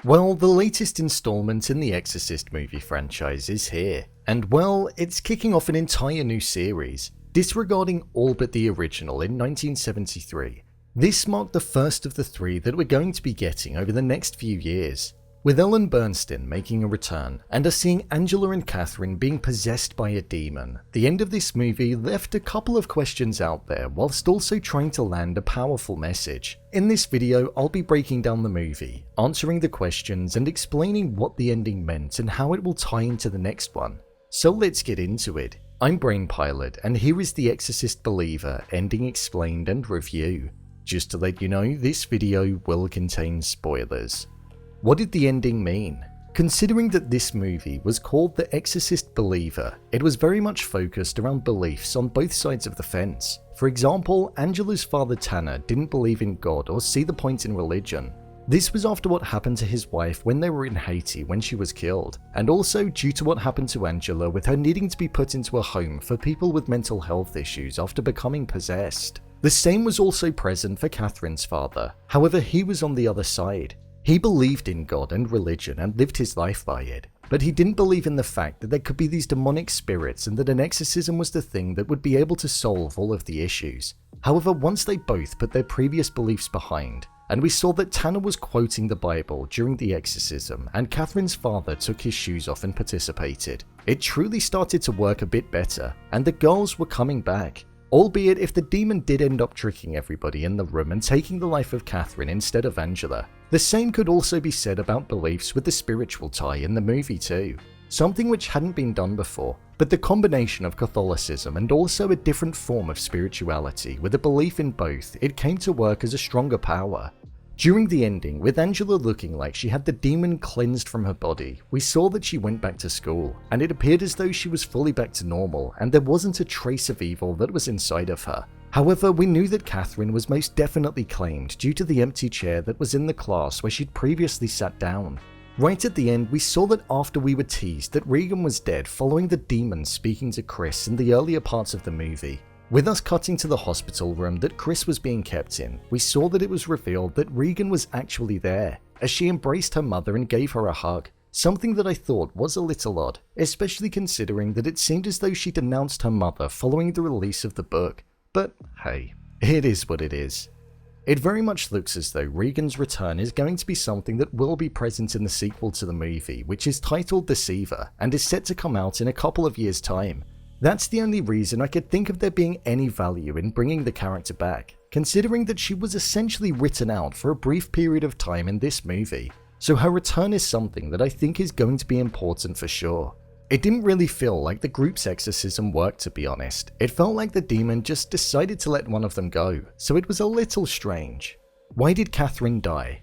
Well, the latest installment in the Exorcist movie franchise is here, and well, it's kicking off an entire new series, disregarding all but the original in 1973. This marked the first of the three that we're going to be getting over the next few years, with Ellen Burstyn making a return and us seeing Angela and Katherine being possessed by a demon. The end of this movie left a couple of questions out there whilst also trying to land a powerful message. In this video, I'll be breaking down the movie, answering the questions and explaining what the ending meant and how it will tie into the next one. So let's get into it. I'm Brainpilot, and here is the Exorcist Believer ending explained and review. Just to let you know, this video will contain spoilers. What did the ending mean? Considering that this movie was called The Exorcist Believer, it was very much focused around beliefs on both sides of the fence. For example, Angela's father Tanner didn't believe in God or see the point in religion. This was after what happened to his wife when they were in Haiti when she was killed, and also due to what happened to Angela with her needing to be put into a home for people with mental health issues after becoming possessed. The same was also present for Katherine's father, however he was on the other side. He believed in God and religion and lived his life by it, but he didn't believe in the fact that there could be these demonic spirits and that an exorcism was the thing that would be able to solve all of the issues. However, once they both put their previous beliefs behind, and we saw that Tanner was quoting the Bible during the exorcism and Katherine's father took his shoes off and participated, it truly started to work a bit better, and the girls were coming back. Albeit if the demon did end up tricking everybody in the room and taking the life of Katherine instead of Angela. The same could also be said about beliefs with the spiritual tie in the movie too. Something which hadn't been done before, but the combination of Catholicism and also a different form of spirituality with a belief in both, it came to work as a stronger power. During the ending, with Angela looking like she had the demon cleansed from her body, we saw that she went back to school, and it appeared as though she was fully back to normal and there wasn't a trace of evil that was inside of her. However, we knew that Katherine was most definitely claimed due to the empty chair that was in the class where she'd previously sat down. Right at the end, we saw that after we were teased that Regan was dead following the demon speaking to Chris in the earlier parts of the movie. With us cutting to the hospital room that Chris was being kept in, we saw that it was revealed that Regan was actually there, as she embraced her mother and gave her a hug, something that I thought was a little odd, especially considering that it seemed as though she denounced her mother following the release of the book. But hey, it is what it is. It very much looks as though Regan's return is going to be something that will be present in the sequel to the movie, which is titled Deceiver and is set to come out in a couple of years' time. That's the only reason I could think of there being any value in bringing the character back, considering that she was essentially written out for a brief period of time in this movie, so her return is something that I think is going to be important for sure. It didn't really feel like the group's exorcism worked, to be honest. It felt like the demon just decided to let one of them go, so it was a little strange. Why did Katherine die?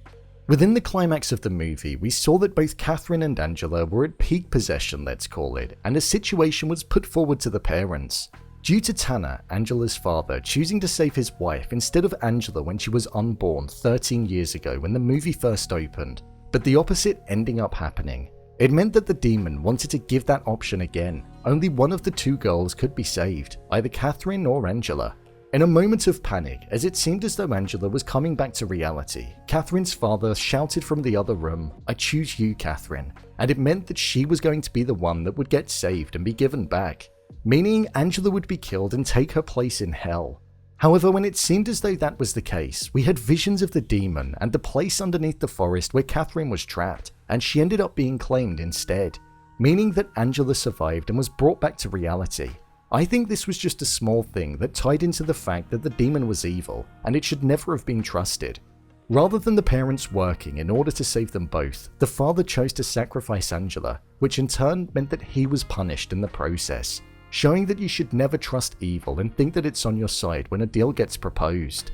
Within the climax of the movie, we saw that both Katherine and Angela were at peak possession, let's call it, and a situation was put forward to the parents. Due to Tanner, Angela's father, choosing to save his wife instead of Angela when she was unborn 13 years ago when the movie first opened, but the opposite ending up happening. It meant that the demon wanted to give that option again. Only one of the two girls could be saved, either Katherine or Angela. In a moment of panic, as it seemed as though Angela was coming back to reality, Katherine's father shouted from the other room, "I choose you, Katherine," and it meant that she was going to be the one that would get saved and be given back, meaning Angela would be killed and take her place in hell. However, when it seemed as though that was the case, we had visions of the demon and the place underneath the forest where Katherine was trapped, and she ended up being claimed instead, meaning that Angela survived and was brought back to reality. I think this was just a small thing that tied into the fact that the demon was evil, and it should never have been trusted. Rather than the parents working in order to save them both, the father chose to sacrifice Angela, which in turn meant that he was punished in the process, showing that you should never trust evil and think that it's on your side when a deal gets proposed.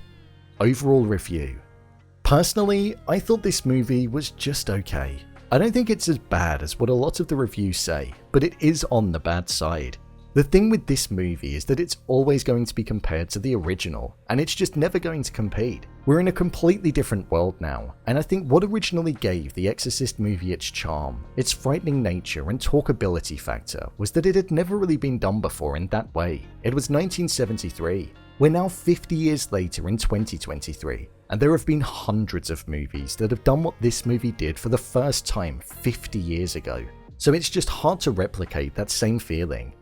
Overall review. Personally, I thought this movie was just okay. I don't think it's as bad as what a lot of the reviews say, but it is on the bad side. The thing with this movie is that it's always going to be compared to the original, and it's just never going to compete. We're in a completely different world now, and I think what originally gave the Exorcist movie its charm, its frightening nature and talkability factor, was that it had never really been done before in that way. It was 1973. We're now 50 years later in 2023, and there have been hundreds of movies that have done what this movie did for the first time 50 years ago, so it's just hard to replicate that same feeling.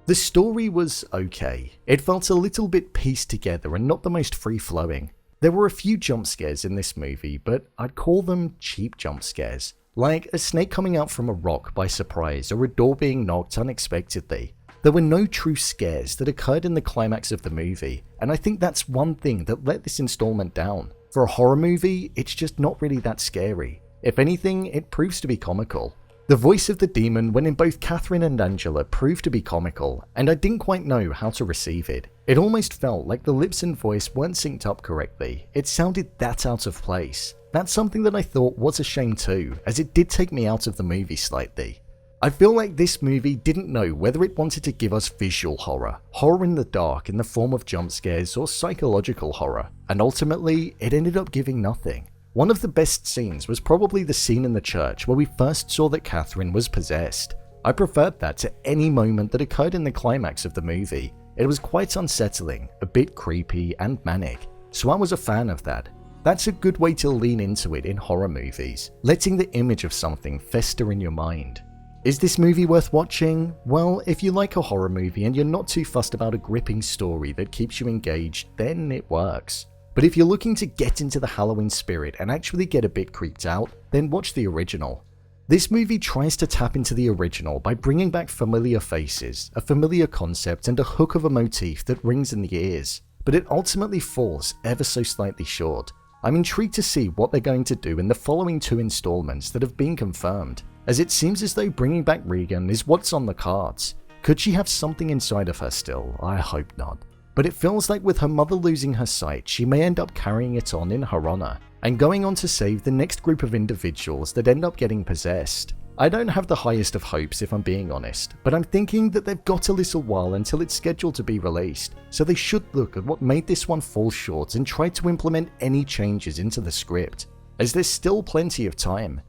The story was okay. It felt a little bit pieced together and not the most free-flowing. There were a few jump scares in this movie, but I'd call them cheap jump scares, like a snake coming out from a rock by surprise or a door being knocked unexpectedly. There were no true scares that occurred in the climax of the movie, and I think that's one thing that let this installment down. For a horror movie, it's just not really that scary. If anything, it proves to be comical. The voice of the demon when in both Katherine and Angela proved to be comical, and I didn't quite know how to receive it. It almost felt like the lips and voice weren't synced up correctly. It sounded that out of place. That's something that I thought was a shame too, as it did take me out of the movie slightly. I feel like this movie didn't know whether it wanted to give us visual horror, horror in the dark in the form of jump scares, or psychological horror, and ultimately it ended up giving nothing. One of the best scenes was probably the scene in the church where we first saw that Katherine was possessed. I preferred that to any moment that occurred in the climax of the movie. It was quite unsettling, a bit creepy and manic, so I was a fan of that. That's a good way to lean into it in horror movies, letting the image of something fester in your mind. Is this movie worth watching? Well, if you like a horror movie and you're not too fussed about a gripping story that keeps you engaged, then it works. But if you're looking to get into the Halloween spirit and actually get a bit creeped out, then watch the original. This movie tries to tap into the original by bringing back familiar faces, a familiar concept, and a hook of a motif that rings in the ears, but it ultimately falls ever so slightly short. I'm intrigued to see what they're going to do in the following 2 installments that have been confirmed, as it seems as though bringing back Regan is what's on the cards. Could she have something inside of her still? I hope not. But it feels like with her mother losing her sight, she may end up carrying it on in her honor, and going on to save the next group of individuals that end up getting possessed. I don't have the highest of hopes if I'm being honest, but I'm thinking that they've got a little while until it's scheduled to be released, so they should look at what made this one fall short and try to implement any changes into the script, as there's still plenty of time.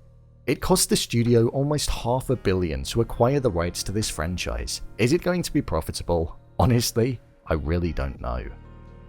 It cost the studio almost $500 million to acquire the rights to this franchise. Is it going to be profitable? Honestly, I really don't know.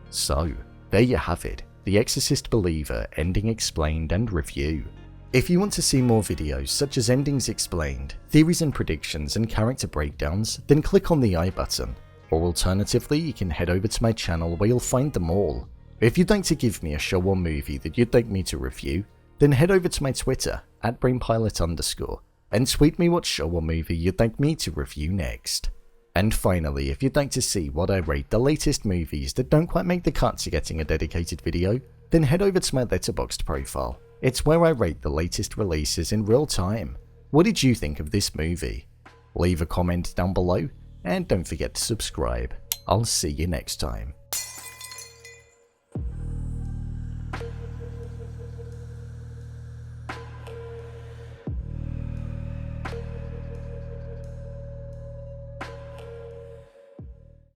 So, there you have it, The Exorcist Believer Ending Explained and Review. If you want to see more videos such as endings explained, theories and predictions, and character breakdowns, then click on the I button. Or alternatively, you can head over to my channel where you'll find them all. If you'd like to give me a show or movie that you'd like me to review, then head over to my Twitter, @brainpilot_, and tweet me what show or movie you'd like me to review next. And finally, if you'd like to see what I rate the latest movies that don't quite make the cut to getting a dedicated video, then head over to my Letterboxd profile. It's where I rate the latest releases in real time. What did you think of this movie? Leave a comment down below, and don't forget to subscribe. I'll see you next time.